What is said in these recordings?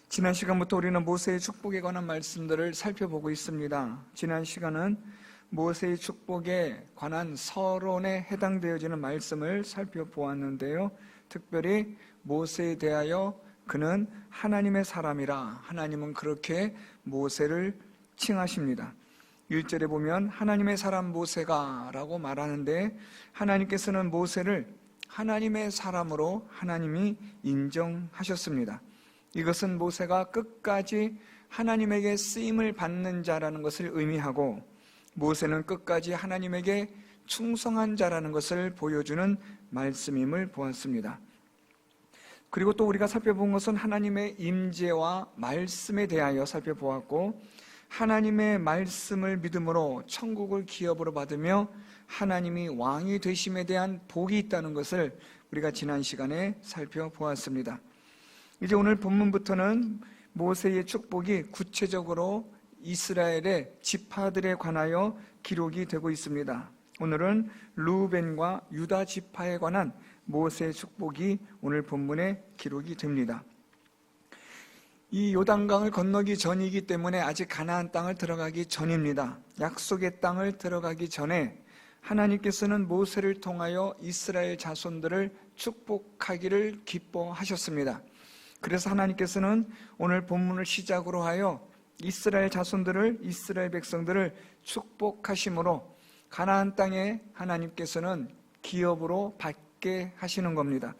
지난 시간부터 우리는 모세의 축복에 관한 말씀들을 살펴보고 있습니다. 지난 시간은 모세의 축복에 관한 서론에 해당되어지는 말씀을 살펴보았는데요. 특별히 모세에 대하여 그는 하나님의 사람이라, 하나님은 그렇게 모세를 칭하십니다. 1절에 보면 하나님의 사람 모세가 라고 말하는데, 하나님께서는 모세를 하나님의 사람으로 하나님이 인정하셨습니다. 이것은 모세가 끝까지 하나님에게 쓰임을 받는 자라는 것을 의미하고, 모세는 끝까지 하나님에게 충성한 자라는 것을 보여주는 말씀임을 보았습니다. 그리고 또 우리가 살펴본 것은 하나님의 임재와 말씀에 대하여 살펴보았고, 하나님의 말씀을 믿음으로 천국을 기업으로 받으며 하나님이 왕이 되심에 대한 복이 있다는 것을 우리가 지난 시간에 살펴보았습니다. 이제 오늘 본문부터는 모세의 축복이 구체적으로 이스라엘의 지파들에 관하여 기록이 되고 있습니다. 오늘은 르우벤과 유다 지파에 관한 모세의 축복이 오늘 본문에 기록이 됩니다. 이 요단강을 건너기 전이기 때문에 아직 가나안 땅을 들어가기 전입니다. 약속의 땅을 들어가기 전에 하나님께서는 모세를 통하여 이스라엘 자손들을 축복하기를 기뻐하셨습니다. 그래서 하나님께서는 오늘 본문을 시작으로 하여 이스라엘 자손들을, 이스라엘 백성들을 축복하심으로 가나안 땅에 하나님께서는 기업으로 받게 하시는 겁니다.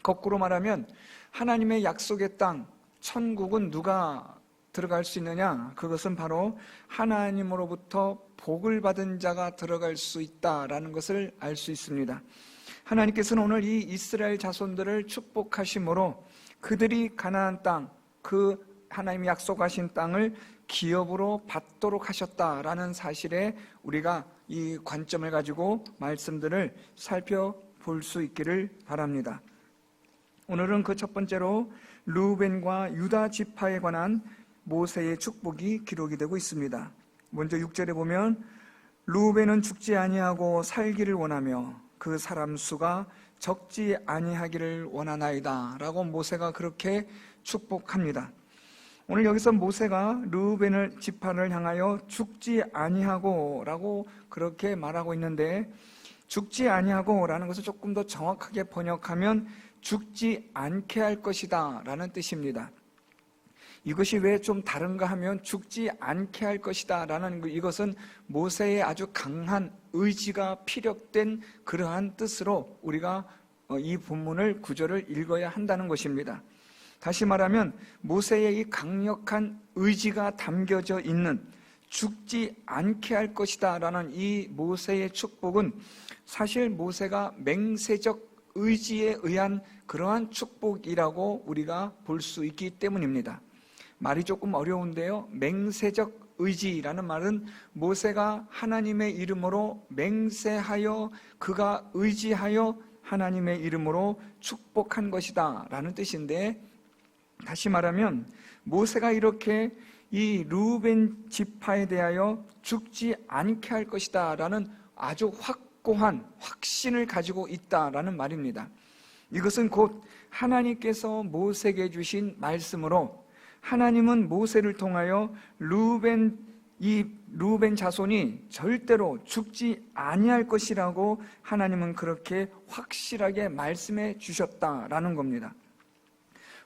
거꾸로 말하면 하나님의 약속의 땅, 천국은 누가 들어갈 수 있느냐? 그것은 바로 하나님으로부터 복을 받은 자가 들어갈 수 있다라는 것을 알 수 있습니다. 하나님께서는 오늘 이 이스라엘 자손들을 축복하심으로 그들이 가나안 땅, 그 하나님이 약속하신 땅을 기업으로 받도록 하셨다라는 사실에 우리가 이 관점을 가지고 말씀들을 살펴볼 수 있기를 바랍니다. 오늘은 그 첫 번째로 르우벤과 유다 지파에 관한 모세의 축복이 기록이 되고 있습니다. 먼저 6절에 보면 르우벤은 죽지 아니하고 살기를 원하며 그 사람 수가 적지 아니하기를 원하나이다 라고 모세가 그렇게 축복합니다. 오늘 여기서 모세가 르우벤을 지파를 향하여 죽지 아니하고 라고 그렇게 말하고 있는데, 죽지 아니하고 라는 것을 조금 더 정확하게 번역하면 죽지 않게 할 것이다 라는 뜻입니다. 이것이 왜 좀 다른가 하면 죽지 않게 할 것이다 라는 이것은 모세의 아주 강한 의지가 피력된 그러한 뜻으로 우리가 이 본문을 구절을 읽어야 한다는 것입니다. 다시 말하면 모세의 이 강력한 의지가 담겨져 있는 죽지 않게 할 것이다 라는 이 모세의 축복은 사실 모세가 맹세적 의지에 의한 그러한 축복이라고 우리가 볼 수 있기 때문입니다. 말이 조금 어려운데요, 맹세적 의지라는 말은 모세가 하나님의 이름으로 맹세하여 그가 의지하여 하나님의 이름으로 축복한 것이다 라는 뜻인데, 다시 말하면 모세가 이렇게 이 르우벤 지파에 대하여 죽지 않게 할 것이다 라는 아주 확고한 확신을 가지고 있다라는 말입니다. 이것은 곧 하나님께서 모세에게 주신 말씀으로 하나님은 모세를 통하여 르우벤 자손이 절대로 죽지 아니할 것이라고 하나님은 그렇게 확실하게 말씀해 주셨다라는 겁니다.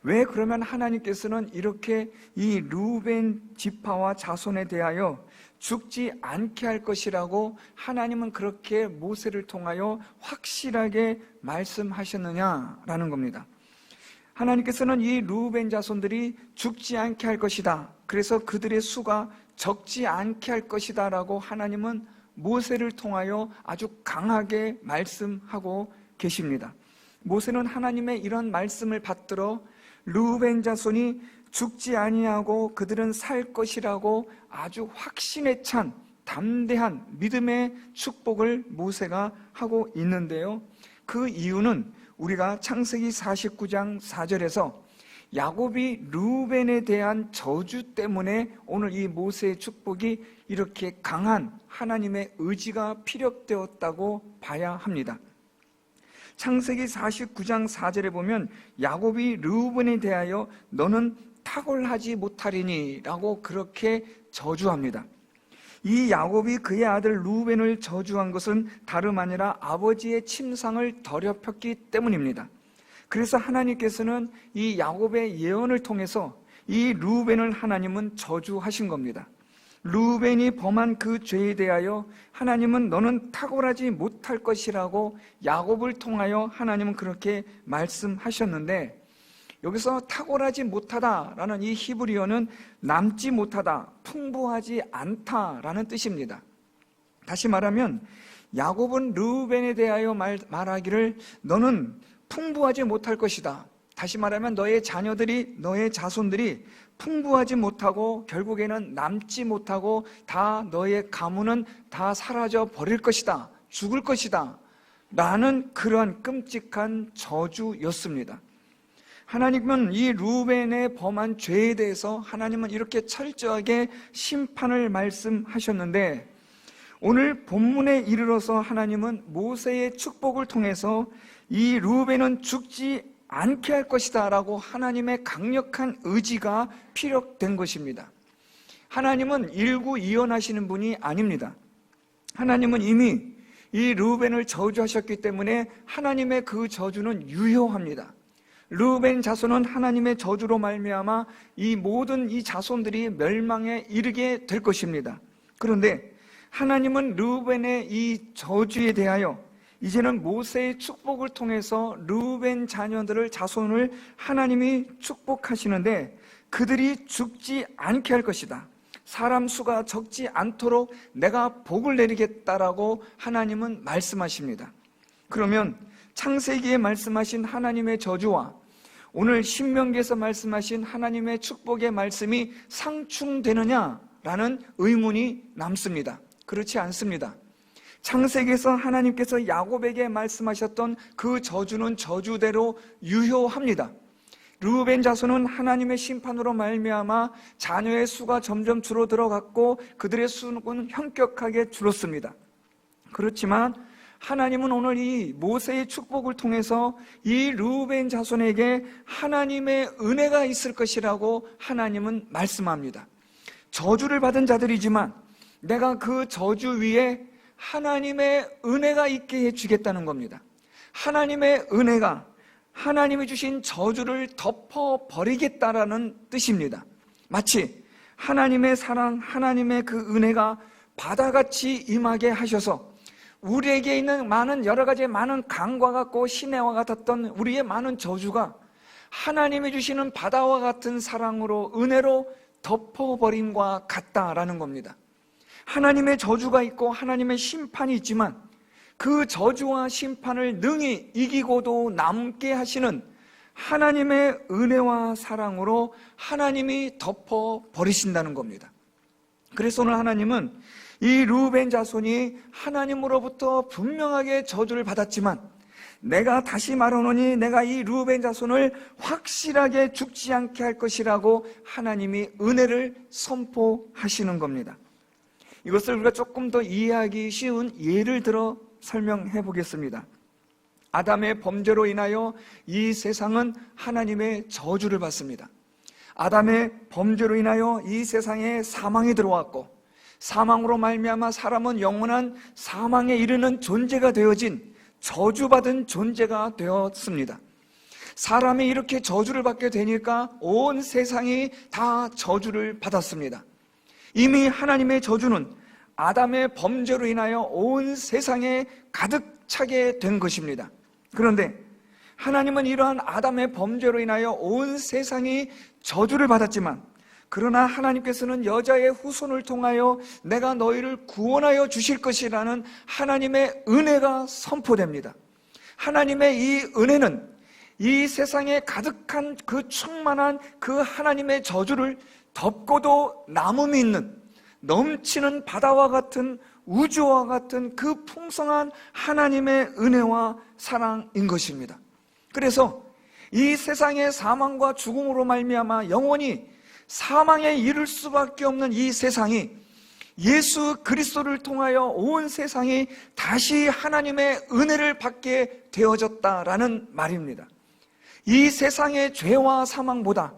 왜 그러면 하나님께서는 이렇게 이 르우벤 지파와 자손에 대하여 죽지 않게 할 것이라고 하나님은 그렇게 모세를 통하여 확실하게 말씀하셨느냐라는 겁니다. 하나님께서는 이 르우벤 자손들이 죽지 않게 할 것이다, 그래서 그들의 수가 적지 않게 할 것이다 라고 하나님은 모세를 통하여 아주 강하게 말씀하고 계십니다. 모세는 하나님의 이런 말씀을 받들어 르우벤 자손이 죽지 아니하고 그들은 살 것이라고 아주 확신에 찬 담대한 믿음의 축복을 모세가 하고 있는데요, 그 이유는 우리가 창세기 49장 4절에서 야곱이 르우벤에 대한 저주 때문에 오늘 이 모세의 축복이 이렇게 강한 하나님의 의지가 피력되었다고 봐야 합니다. 창세기 49장 4절에 보면 야곱이 르우벤에 대하여 너는 탁월하지 못하리니 라고 그렇게 저주합니다. 이 야곱이 그의 아들 루벤을 저주한 것은 다름 아니라 아버지의 침상을 더럽혔기 때문입니다. 그래서 하나님께서는 이 야곱의 예언을 통해서 이 루벤을 하나님은 저주하신 겁니다. 루벤이 범한 그 죄에 대하여 하나님은 너는 탁월하지 못할 것이라고 야곱을 통하여 하나님은 그렇게 말씀하셨는데, 여기서 탁월하지 못하다라는 이 히브리어는 남지 못하다, 풍부하지 않다라는 뜻입니다. 다시 말하면 야곱은 르우벤에 대하여 말하기를 너는 풍부하지 못할 것이다. 다시 말하면 너의 자녀들이, 너의 자손들이 풍부하지 못하고 결국에는 남지 못하고 다 너의 가문은 다 사라져 버릴 것이다, 죽을 것이다 라는 그러한 끔찍한 저주였습니다. 하나님은 이 르우벤의 범한 죄에 대해서 하나님은 이렇게 철저하게 심판을 말씀하셨는데, 오늘 본문에 이르러서 하나님은 모세의 축복을 통해서 이 르우벤은 죽지 않게 할 것이다 라고 하나님의 강력한 의지가 피력된 것입니다. 하나님은 일구이연하시는 분이 아닙니다. 하나님은 이미 이 르우벤을 저주하셨기 때문에 하나님의 그 저주는 유효합니다. 르우벤 자손은 하나님의 저주로 말미암아 이 모든 이 자손들이 멸망에 이르게 될 것입니다. 그런데 하나님은 르우벤의 이 저주에 대하여 이제는 모세의 축복을 통해서 르우벤 자녀들을, 자손을 하나님이 축복하시는데 그들이 죽지 않게 할 것이다. 사람 수가 적지 않도록 내가 복을 내리겠다라고 하나님은 말씀하십니다. 그러면 창세기에 말씀하신 하나님의 저주와 오늘 신명기에서 말씀하신 하나님의 축복의 말씀이 상충되느냐라는 의문이 남습니다. 그렇지 않습니다. 창세기에서 하나님께서 야곱에게 말씀하셨던 그 저주는 저주대로 유효합니다. 르우벤 자손은 하나님의 심판으로 말미암아 자녀의 수가 점점 줄어들어갔고 그들의 수는 현격하게 줄었습니다. 그렇지만 하나님은 오늘 이 모세의 축복을 통해서 이 르우벤 자손에게 하나님의 은혜가 있을 것이라고 하나님은 말씀합니다. 저주를 받은 자들이지만 내가 그 저주 위에 하나님의 은혜가 있게 해주겠다는 겁니다. 하나님의 은혜가 하나님이 주신 저주를 덮어버리겠다라는 뜻입니다. 마치 하나님의 사랑, 하나님의 그 은혜가 바다같이 임하게 하셔서 우리에게 있는 많은 여러 가지 많은 강과 같고 시내와 같았던 우리의 많은 저주가 하나님이 주시는 바다와 같은 사랑으로, 은혜로 덮어버림과 같다라는 겁니다. 하나님의 저주가 있고 하나님의 심판이 있지만 그 저주와 심판을 능히 이기고도 남게 하시는 하나님의 은혜와 사랑으로 하나님이 덮어버리신다는 겁니다. 그래서 오늘 하나님은 이 르우벤 자손이 하나님으로부터 분명하게 저주를 받았지만 내가 다시 말하노니 내가 이 르우벤 자손을 확실하게 죽지 않게 할 것이라고 하나님이 은혜를 선포하시는 겁니다. 이것을 우리가 조금 더 이해하기 쉬운 예를 들어 설명해 보겠습니다. 아담의 범죄로 인하여 이 세상은 하나님의 저주를 받습니다. 아담의 범죄로 인하여 이 세상에 사망이 들어왔고 사망으로 말미암아 사람은 영원한 사망에 이르는 존재가 되어진 저주받은 존재가 되었습니다. 사람이 이렇게 저주를 받게 되니까 온 세상이 다 저주를 받았습니다. 이미 하나님의 저주는 아담의 범죄로 인하여 온 세상에 가득 차게 된 것입니다. 그런데 하나님은 이러한 아담의 범죄로 인하여 온 세상이 저주를 받았지만 그러나 하나님께서는 여자의 후손을 통하여 내가 너희를 구원하여 주실 것이라는 하나님의 은혜가 선포됩니다. 하나님의 이 은혜는 이 세상에 가득한 그 충만한 그 하나님의 저주를 덮고도 남음이 있는 넘치는 바다와 같은 우주와 같은 그 풍성한 하나님의 은혜와 사랑인 것입니다. 그래서 이 세상의 사망과 죽음으로 말미암아 영원히 사망에 이를 수밖에 없는 이 세상이 예수 그리스도를 통하여 온 세상이 다시 하나님의 은혜를 받게 되어졌다라는 말입니다. 이 세상의 죄와 사망보다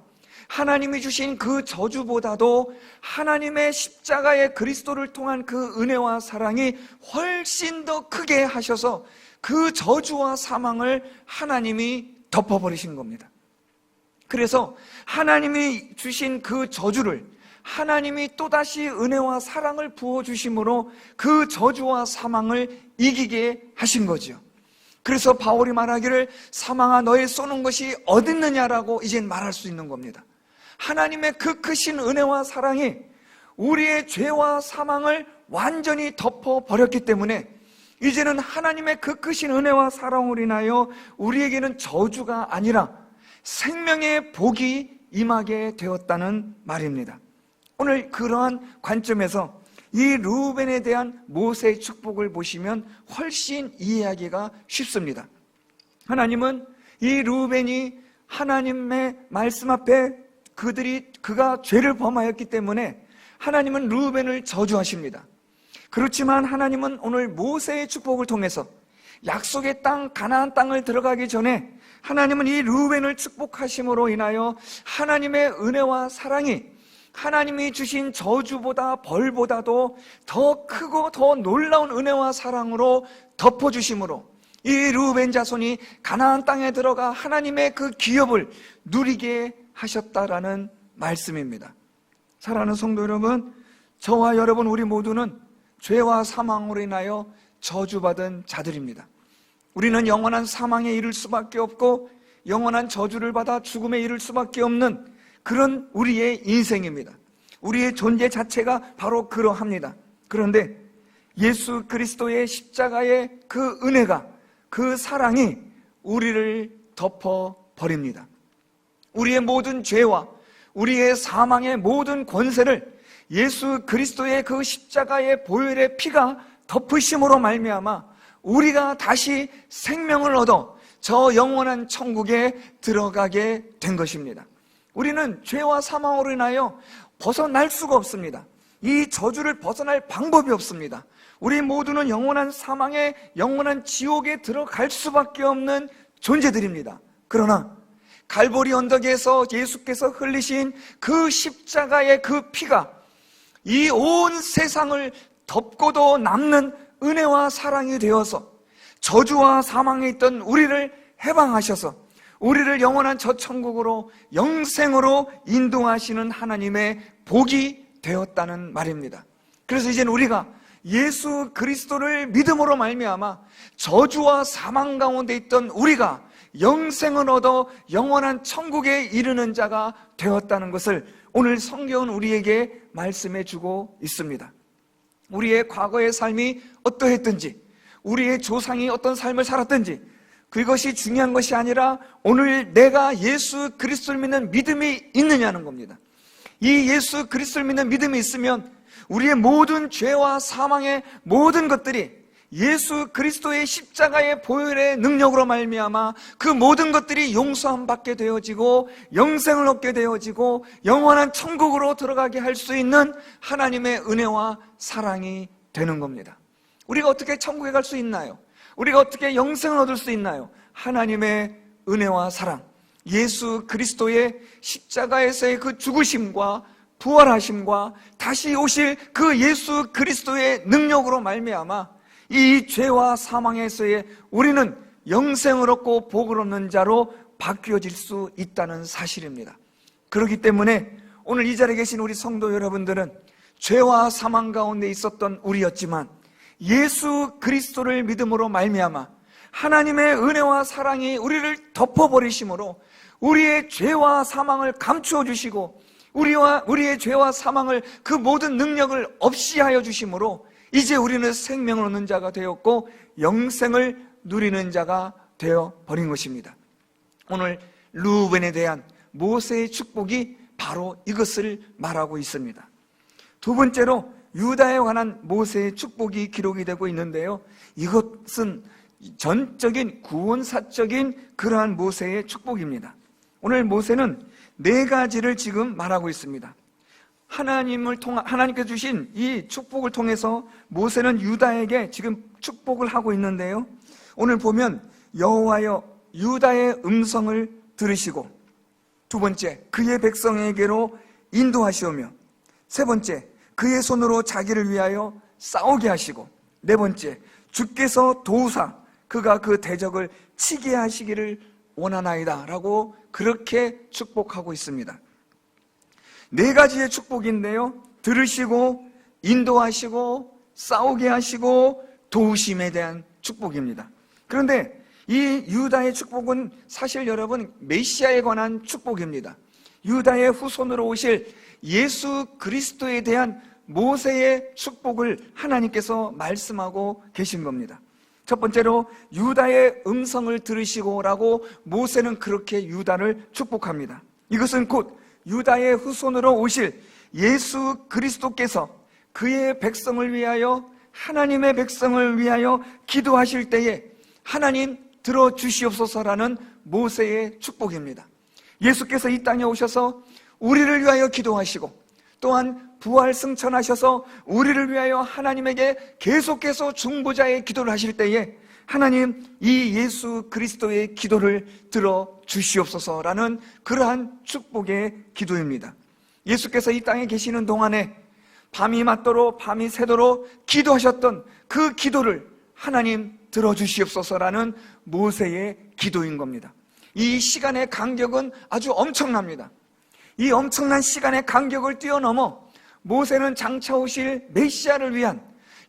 하나님이 주신 그 저주보다도 하나님의 십자가의 그리스도를 통한 그 은혜와 사랑이 훨씬 더 크게 하셔서 그 저주와 사망을 하나님이 덮어버리신 겁니다. 그래서 하나님이 주신 그 저주를 하나님이 또다시 은혜와 사랑을 부어주심으로 그 저주와 사망을 이기게 하신 거죠. 그래서 바울이 말하기를 사망아 너의 쏘는 것이 어딨느냐라고 이젠 말할 수 있는 겁니다. 하나님의 그 크신 은혜와 사랑이 우리의 죄와 사망을 완전히 덮어버렸기 때문에 이제는 하나님의 그 크신 은혜와 사랑으로 인하여 우리에게는 저주가 아니라 생명의 복이 임하게 되었다는 말입니다. 오늘 그러한 관점에서 이 르우벤에 대한 모세의 축복을 보시면 훨씬 이해하기가 쉽습니다. 하나님은 이 르우벤이 하나님의 말씀 앞에 그가 죄를 범하였기 때문에 하나님은 르우벤을 저주하십니다. 그렇지만 하나님은 오늘 모세의 축복을 통해서 약속의 땅 가나안 땅을 들어가기 전에 하나님은 이 르우벤을 축복하심으로 인하여 하나님의 은혜와 사랑이 하나님이 주신 저주보다 벌보다도 더 크고 더 놀라운 은혜와 사랑으로 덮어주심으로 이 르우벤 자손이 가나안 땅에 들어가 하나님의 그 기업을 누리게 하셨다라는 말씀입니다. 사랑하는 성도 여러분, 저와 여러분 우리 모두는 죄와 사망으로 인하여 저주받은 자들입니다. 우리는 영원한 사망에 이를 수밖에 없고 영원한 저주를 받아 죽음에 이를 수밖에 없는 그런 우리의 인생입니다. 우리의 존재 자체가 바로 그러합니다. 그런데 예수 그리스도의 십자가의 그 은혜가, 그 사랑이 우리를 덮어버립니다. 우리의 모든 죄와 우리의 사망의 모든 권세를 예수 그리스도의 그 십자가의 보혈의 피가 덮으심으로 말미암아 우리가 다시 생명을 얻어 저 영원한 천국에 들어가게 된 것입니다. 우리는 죄와 사망으로 인하여 벗어날 수가 없습니다. 이 저주를 벗어날 방법이 없습니다. 우리 모두는 영원한 사망에, 영원한 지옥에 들어갈 수밖에 없는 존재들입니다. 그러나 갈보리 언덕에서 예수께서 흘리신 그 십자가의 그 피가 이 온 세상을 덮고도 남는 은혜와 사랑이 되어서 저주와 사망에 있던 우리를 해방하셔서 우리를 영원한 저 천국으로 영생으로 인도하시는 하나님의 복이 되었다는 말입니다. 그래서 이제는 우리가 예수 그리스도를 믿음으로 말미암아 저주와 사망 가운데 있던 우리가 영생을 얻어 영원한 천국에 이르는 자가 되었다는 것을 오늘 성경은 우리에게 말씀해 주고 있습니다. 우리의 과거의 삶이 어떠했든지 우리의 조상이 어떤 삶을 살았든지 그것이 중요한 것이 아니라 오늘 내가 예수 그리스도를 믿는 믿음이 있느냐는 겁니다. 이 예수 그리스도를 믿는 믿음이 있으면 우리의 모든 죄와 사망의 모든 것들이 예수 그리스도의 십자가의 보혈의 능력으로 말미암아 그 모든 것들이 용서함 받게 되어지고 영생을 얻게 되어지고 영원한 천국으로 들어가게 할 수 있는 하나님의 은혜와 사랑이 되는 겁니다. 우리가 어떻게 천국에 갈 수 있나요? 우리가 어떻게 영생을 얻을 수 있나요? 하나님의 은혜와 사랑, 예수 그리스도의 십자가에서의 그 죽으심과 부활하심과 다시 오실 그 예수 그리스도의 능력으로 말미암아 이 죄와 사망에서의 우리는 영생을 얻고 복을 얻는 자로 바뀌어질 수 있다는 사실입니다. 그렇기 때문에 오늘 이 자리에 계신 우리 성도 여러분들은 죄와 사망 가운데 있었던 우리였지만 예수 그리스도를 믿음으로 말미암아 하나님의 은혜와 사랑이 우리를 덮어버리심으로 우리의 죄와 사망을 감추어 주시고 우리의 죄와 사망을 그 모든 능력을 없이 하여 주심으로 이제 우리는 생명을 얻는 자가 되었고 영생을 누리는 자가 되어버린 것입니다. 오늘 르우벤에 대한 모세의 축복이 바로 이것을 말하고 있습니다. 두 번째로 유다에 관한 모세의 축복이 기록이 되고 있는데요, 이것은 전적인 구원사적인 그러한 모세의 축복입니다. 오늘 모세는 네 가지를 지금 말하고 있습니다. 하나님께서 주신 이 축복을 통해서 모세는 유다에게 지금 축복을 하고 있는데요, 오늘 보면 여호와여 유다의 음성을 들으시고 두 번째, 그의 백성에게로 인도하시오며, 세 번째, 그의 손으로 자기를 위하여 싸우게 하시고, 네 번째, 주께서 도우사 그가 그 대적을 치게 하시기를 원하나이다 라고 그렇게 축복하고 있습니다. 네 가지의 축복인데요, 들으시고 인도하시고 싸우게 하시고 도우심에 대한 축복입니다. 그런데 이 유다의 축복은 사실 여러분 메시아에 관한 축복입니다. 유다의 후손으로 오실 예수 그리스도에 대한 모세의 축복을 하나님께서 말씀하고 계신 겁니다. 첫 번째로 유다의 음성을 들으시고라고 모세는 그렇게 유다를 축복합니다. 이것은 곧 유다의 후손으로 오실 예수 그리스도께서 그의 백성을 위하여, 하나님의 백성을 위하여 기도하실 때에 하나님 들어주시옵소서라는 모세의 축복입니다. 예수께서 이 땅에 오셔서 우리를 위하여 기도하시고 또한 부활 승천하셔서 우리를 위하여 하나님에게 계속해서 중보자의 기도를 하실 때에 하나님 이 예수 그리스도의 기도를 들어주시옵소서라는 그러한 축복의 기도입니다. 예수께서 이 땅에 계시는 동안에 밤이 맞도록 밤이 새도록 기도하셨던 그 기도를 하나님 들어주시옵소서라는 모세의 기도인 겁니다. 이 시간의 간격은 아주 엄청납니다. 이 엄청난 시간의 간격을 뛰어넘어 모세는 장차 오실 메시아를 위한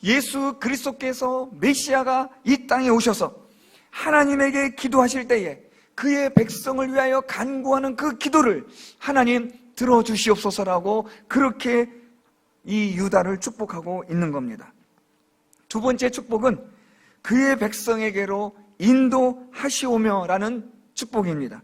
예수 그리스도께서 메시아가 이 땅에 오셔서 하나님에게 기도하실 때에 그의 백성을 위하여 간구하는 그 기도를 하나님 들어주시옵소서라고 그렇게 이 유다를 축복하고 있는 겁니다. 두 번째 축복은 그의 백성에게로 인도하시오며라는 축복입니다.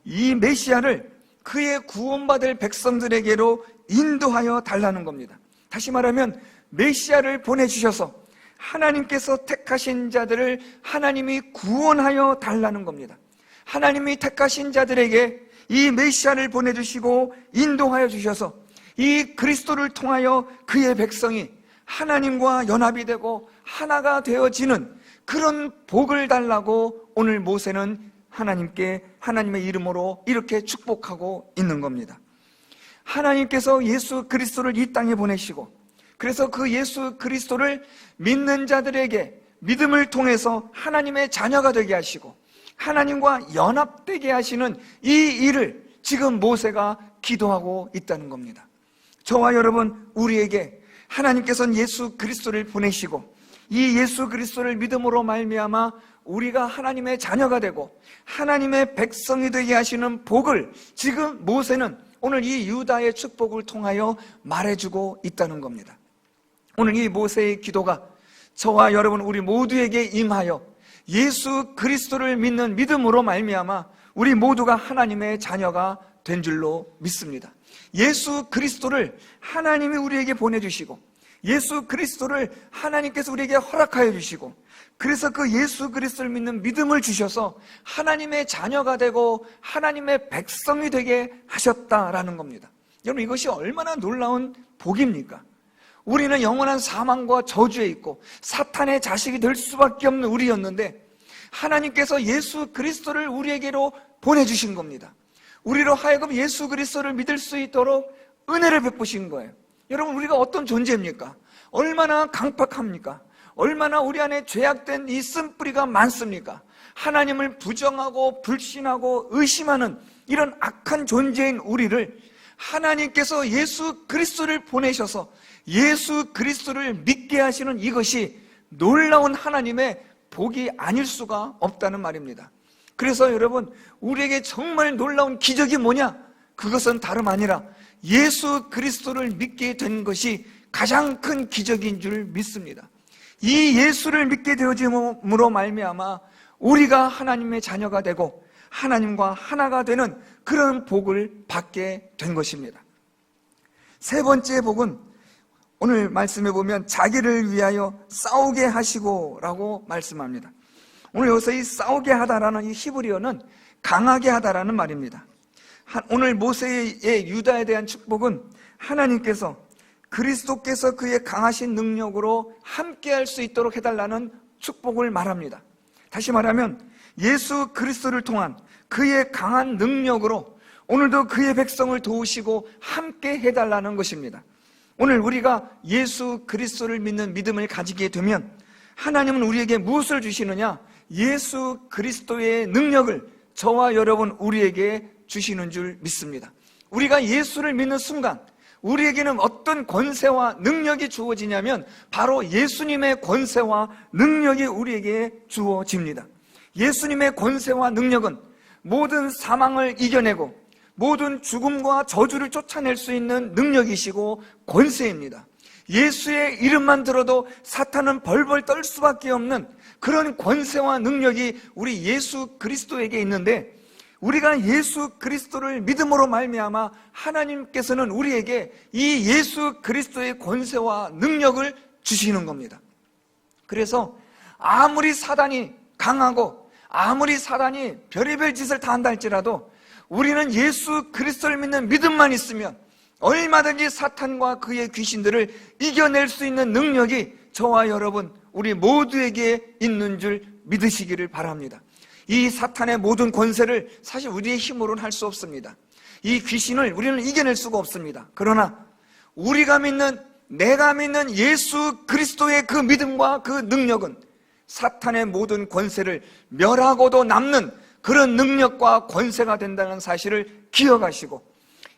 이 메시아를 그의 구원받을 백성들에게로 인도하여 달라는 겁니다. 다시 말하면 메시아를 보내주셔서 하나님께서 택하신 자들을 하나님이 구원하여 달라는 겁니다. 하나님이 택하신 자들에게 이 메시아를 보내주시고 인도하여 주셔서 이 그리스도를 통하여 그의 백성이 하나님과 연합이 되고 하나가 되어지는 그런 복을 달라고 오늘 모세는 하나님께 하나님의 이름으로 이렇게 축복하고 있는 겁니다. 하나님께서 예수 그리스도를 이 땅에 보내시고 그래서 그 예수 그리스도를 믿는 자들에게 믿음을 통해서 하나님의 자녀가 되게 하시고 하나님과 연합되게 하시는 이 일을 지금 모세가 기도하고 있다는 겁니다. 저와 여러분, 우리에게 하나님께서는 예수 그리스도를 보내시고 이 예수 그리스도를 믿음으로 말미암아 우리가 하나님의 자녀가 되고 하나님의 백성이 되게 하시는 복을 지금 모세는 오늘 이 유다의 축복을 통하여 말해주고 있다는 겁니다. 오늘 이 모세의 기도가 저와 여러분 우리 모두에게 임하여 예수 그리스도를 믿는 믿음으로 말미암아 우리 모두가 하나님의 자녀가 된 줄로 믿습니다. 예수 그리스도를 하나님이 우리에게 보내주시고 예수 그리스도를 하나님께서 우리에게 허락하여 주시고 그래서 그 예수 그리스도를 믿는 믿음을 주셔서 하나님의 자녀가 되고 하나님의 백성이 되게 하셨다라는 겁니다. 여러분, 이것이 얼마나 놀라운 복입니까? 우리는 영원한 사망과 저주에 있고 사탄의 자식이 될 수밖에 없는 우리였는데 하나님께서 예수 그리스도를 우리에게로 보내주신 겁니다. 우리로 하여금 예수 그리스도를 믿을 수 있도록 은혜를 베푸신 거예요. 여러분, 우리가 어떤 존재입니까? 얼마나 강팍합니까? 얼마나 우리 안에 죄악된 이 쓴뿌리가 많습니까? 하나님을 부정하고 불신하고 의심하는 이런 악한 존재인 우리를 하나님께서 예수 그리스도를 보내셔서 예수 그리스도를 믿게 하시는 이것이 놀라운 하나님의 복이 아닐 수가 없다는 말입니다. 그래서 여러분, 우리에게 정말 놀라운 기적이 뭐냐? 그것은 다름 아니라 예수 그리스도를 믿게 된 것이 가장 큰 기적인 줄 믿습니다. 이 예수를 믿게 되어짐으로 말미암아 우리가 하나님의 자녀가 되고 하나님과 하나가 되는 그런 복을 받게 된 것입니다. 세 번째 복은 오늘 말씀해 보면 자기를 위하여 싸우게 하시고 라고 말씀합니다. 오늘 여기서 이 싸우게 하다라는 이 히브리어는 강하게 하다라는 말입니다. 오늘 모세의 유다에 대한 축복은 하나님께서 그리스도께서 그의 강하신 능력으로 함께할 수 있도록 해달라는 축복을 말합니다. 다시 말하면 예수 그리스도를 통한 그의 강한 능력으로 오늘도 그의 백성을 도우시고 함께 해달라는 것입니다. 오늘 우리가 예수 그리스도를 믿는 믿음을 가지게 되면 하나님은 우리에게 무엇을 주시느냐? 예수 그리스도의 능력을 저와 여러분 우리에게 주시는 줄 믿습니다. 우리가 예수를 믿는 순간 우리에게는 어떤 권세와 능력이 주어지냐면 바로 예수님의 권세와 능력이 우리에게 주어집니다. 예수님의 권세와 능력은 모든 사망을 이겨내고 모든 죽음과 저주를 쫓아낼 수 있는 능력이시고 권세입니다. 예수의 이름만 들어도 사탄은 벌벌 떨 수밖에 없는 그런 권세와 능력이 우리 예수 그리스도에게 있는데, 우리가 예수 그리스도를 믿음으로 말미암아 하나님께서는 우리에게 이 예수 그리스도의 권세와 능력을 주시는 겁니다. 그래서 아무리 사단이 강하고 아무리 사단이 별의별 짓을 다 한다 할지라도 우리는 예수 그리스도를 믿는 믿음만 있으면 얼마든지 사탄과 그의 귀신들을 이겨낼 수 있는 능력이 저와 여러분 우리 모두에게 있는 줄 믿으시기를 바랍니다. 이 사탄의 모든 권세를 사실 우리의 힘으로는 할 수 없습니다. 이 귀신을 우리는 이겨낼 수가 없습니다. 그러나 우리가 믿는, 내가 믿는 예수 그리스도의 그 믿음과 그 능력은 사탄의 모든 권세를 멸하고도 남는 그런 능력과 권세가 된다는 사실을 기억하시고,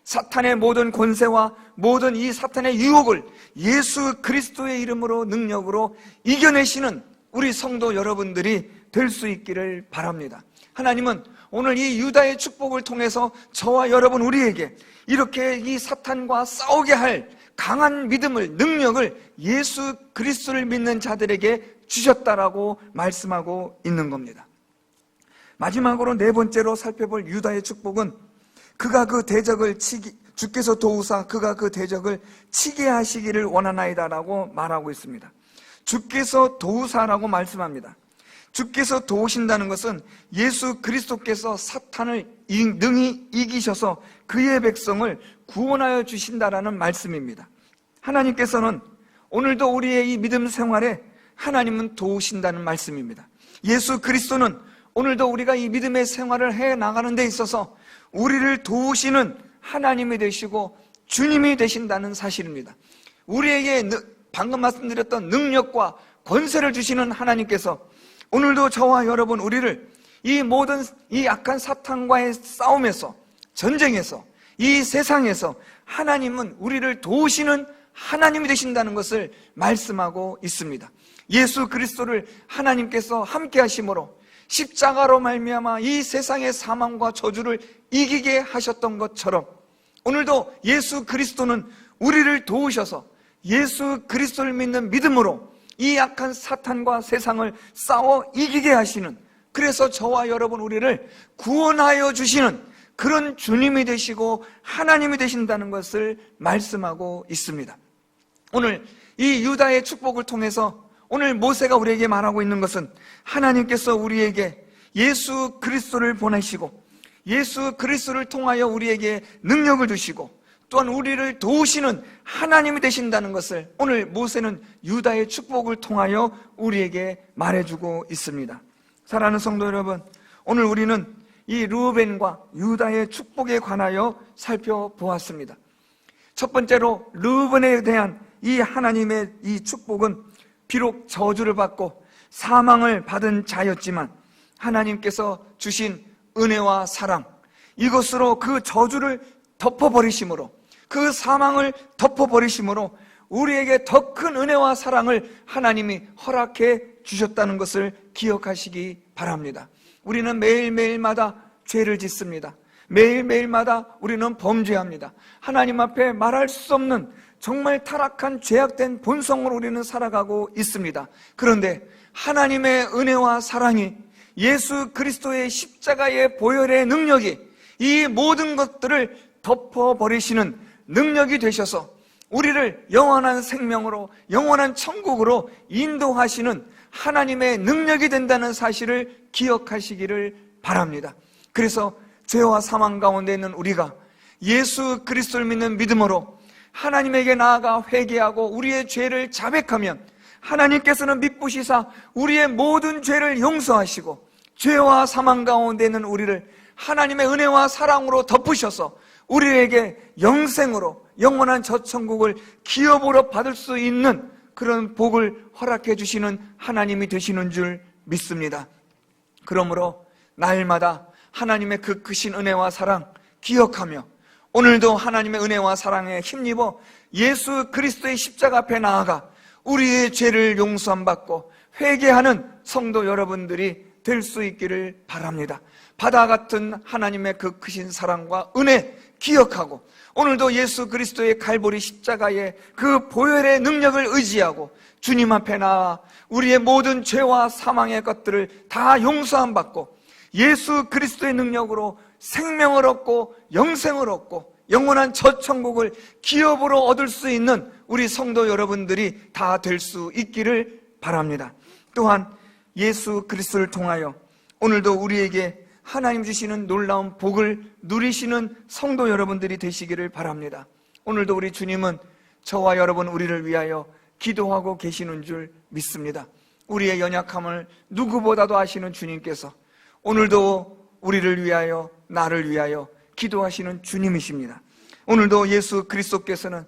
사탄의 모든 권세와 모든 이 사탄의 유혹을 예수 그리스도의 이름으로 능력으로 이겨내시는 우리 성도 여러분들이 될 수 있기를 바랍니다. 하나님은 오늘 이 유다의 축복을 통해서 저와 여러분 우리에게 이렇게 이 사탄과 싸우게 할 강한 믿음을, 능력을 예수 그리스도를 믿는 자들에게 주셨다라고 말씀하고 있는 겁니다. 마지막으로 네 번째로 살펴볼 유다의 축복은 그가 그 대적을 주께서 도우사 그가 그 대적을 치게 하시기를 원하나이다라고 말하고 있습니다. 주께서 도우사라고 말씀합니다. 주께서 도우신다는 것은 예수 그리스도께서 사탄을 능히 이기셔서 그의 백성을 구원하여 주신다라는 말씀입니다. 하나님께서는 오늘도 우리의 이 믿음 생활에 하나님은 도우신다는 말씀입니다. 예수 그리스도는 오늘도 우리가 이 믿음의 생활을 해 나가는 데 있어서 우리를 도우시는 하나님이 되시고 주님이 되신다는 사실입니다. 우리에게 방금 말씀드렸던 능력과 권세를 주시는 하나님께서 오늘도 저와 여러분 우리를 이 모든 이 악한 사탄과의 싸움에서, 전쟁에서, 이 세상에서 하나님은 우리를 도우시는 하나님이 되신다는 것을 말씀하고 있습니다. 예수 그리스도를 하나님께서 함께 하심으로 십자가로 말미암아 이 세상의 사망과 저주를 이기게 하셨던 것처럼 오늘도 예수 그리스도는 우리를 도우셔서 예수 그리스도를 믿는 믿음으로 이 약한 사탄과 세상을 싸워 이기게 하시는, 그래서 저와 여러분 우리를 구원하여 주시는 그런 주님이 되시고 하나님이 되신다는 것을 말씀하고 있습니다. 오늘 이 유다의 축복을 통해서 오늘 모세가 우리에게 말하고 있는 것은 하나님께서 우리에게 예수 그리스도를 보내시고 예수 그리스도를 통하여 우리에게 능력을 주시고 또한 우리를 도우시는 하나님이 되신다는 것을 오늘 모세는 유다의 축복을 통하여 우리에게 말해주고 있습니다. 사랑하는 성도 여러분, 오늘 우리는 이 르우벤과 유다의 축복에 관하여 살펴보았습니다. 첫 번째로 르우벤에 대한 이 하나님의 이 축복은 비록 저주를 받고 사망을 받은 자였지만 하나님께서 주신 은혜와 사랑, 이것으로 그 저주를 덮어버리심으로, 그 사망을 덮어버리심으로 우리에게 더 큰 은혜와 사랑을 하나님이 허락해 주셨다는 것을 기억하시기 바랍니다. 우리는 매일매일마다 죄를 짓습니다. 매일매일마다 우리는 범죄합니다. 하나님 앞에 말할 수 없는 정말 타락한 죄악된 본성으로 우리는 살아가고 있습니다. 그런데 하나님의 은혜와 사랑이, 예수 그리스도의 십자가의 보혈의 능력이 이 모든 것들을 덮어버리시는 능력이 되셔서 우리를 영원한 생명으로, 영원한 천국으로 인도하시는 하나님의 능력이 된다는 사실을 기억하시기를 바랍니다. 그래서 죄와 사망 가운데 있는 우리가 예수 그리스도를 믿는 믿음으로 하나님에게 나아가 회개하고 우리의 죄를 자백하면 하나님께서는 미쁘시사 우리의 모든 죄를 용서하시고 죄와 사망 가운데 있는 우리를 하나님의 은혜와 사랑으로 덮으셔서 우리에게 영생으로 영원한 저 천국을 기업으로 받을 수 있는 그런 복을 허락해 주시는 하나님이 되시는 줄 믿습니다. 그러므로 날마다 하나님의 그 크신 은혜와 사랑 기억하며 오늘도 하나님의 은혜와 사랑에 힘입어 예수 그리스도의 십자가 앞에 나아가 우리의 죄를 용서함 받고 회개하는 성도 여러분들이 될 수 있기를 바랍니다. 바다 같은 하나님의 그 크신 사랑과 은혜 기억하고 오늘도 예수 그리스도의 갈보리 십자가의 그 보혈의 능력을 의지하고 주님 앞에 나아 우리의 모든 죄와 사망의 것들을 다 용서함 받고 예수 그리스도의 능력으로 생명을 얻고 영생을 얻고 영원한 저 천국을 기업으로 얻을 수 있는 우리 성도 여러분들이 다 될 수 있기를 바랍니다. 또한 예수 그리스도를 통하여 오늘도 우리에게 하나님 주시는 놀라운 복을 누리시는 성도 여러분들이 되시기를 바랍니다. 오늘도 우리 주님은 저와 여러분 우리를 위하여 기도하고 계시는 줄 믿습니다. 우리의 연약함을 누구보다도 아시는 주님께서 오늘도 우리를 위하여 나를 위하여 기도하시는 주님이십니다. 오늘도 예수 그리스도께서는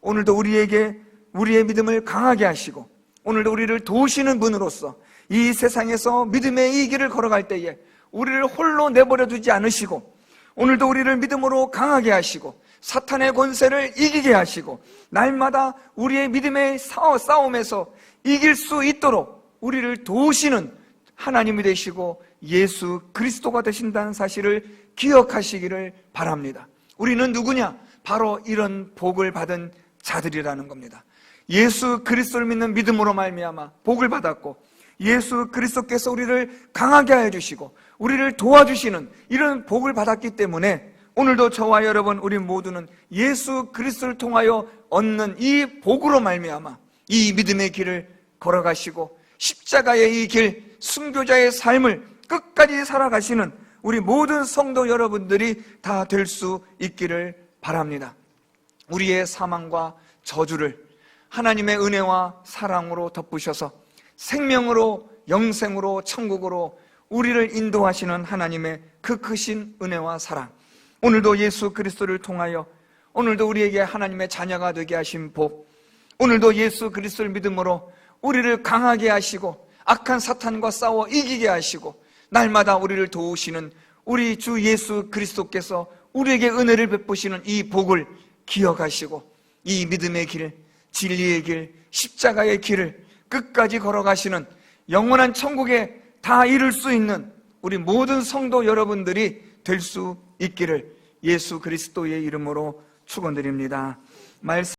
오늘도 우리에게 우리의 믿음을 강하게 하시고 오늘도 우리를 도우시는 분으로서 이 세상에서 믿음의 이 길을 걸어갈 때에 우리를 홀로 내버려 두지 않으시고 오늘도 우리를 믿음으로 강하게 하시고 사탄의 권세를 이기게 하시고 날마다 우리의 믿음의 싸움에서 이길 수 있도록 우리를 도우시는 하나님이 되시고 예수 그리스도가 되신다는 사실을 기억하시기를 바랍니다. 우리는 누구냐? 바로 이런 복을 받은 자들이라는 겁니다. 예수 그리스도를 믿는 믿음으로 말미암아 복을 받았고 예수 그리스도께서 우리를 강하게 하여 주시고 우리를 도와주시는 이런 복을 받았기 때문에 오늘도 저와 여러분 우리 모두는 예수 그리스도를 통하여 얻는 이 복으로 말미암아 이 믿음의 길을 걸어가시고 십자가의 이 길, 순교자의 삶을 끝까지 살아가시는 우리 모든 성도 여러분들이 다 될 수 있기를 바랍니다. 우리의 사망과 저주를 하나님의 은혜와 사랑으로 덮으셔서 생명으로 영생으로 천국으로 우리를 인도하시는 하나님의 그 크신 은혜와 사랑, 오늘도 예수 그리스도를 통하여 오늘도 우리에게 하나님의 자녀가 되게 하신 복, 오늘도 예수 그리스도를 믿음으로 우리를 강하게 하시고 악한 사탄과 싸워 이기게 하시고 날마다 우리를 도우시는 우리 주 예수 그리스도께서 우리에게 은혜를 베푸시는 이 복을 기억하시고 이 믿음의 길, 진리의 길, 십자가의 길을 끝까지 걸어가시는 영원한 천국에 다 이룰 수 있는 우리 모든 성도 여러분들이 될 수 있기를 예수 그리스도의 이름으로 축원드립니다. 말씀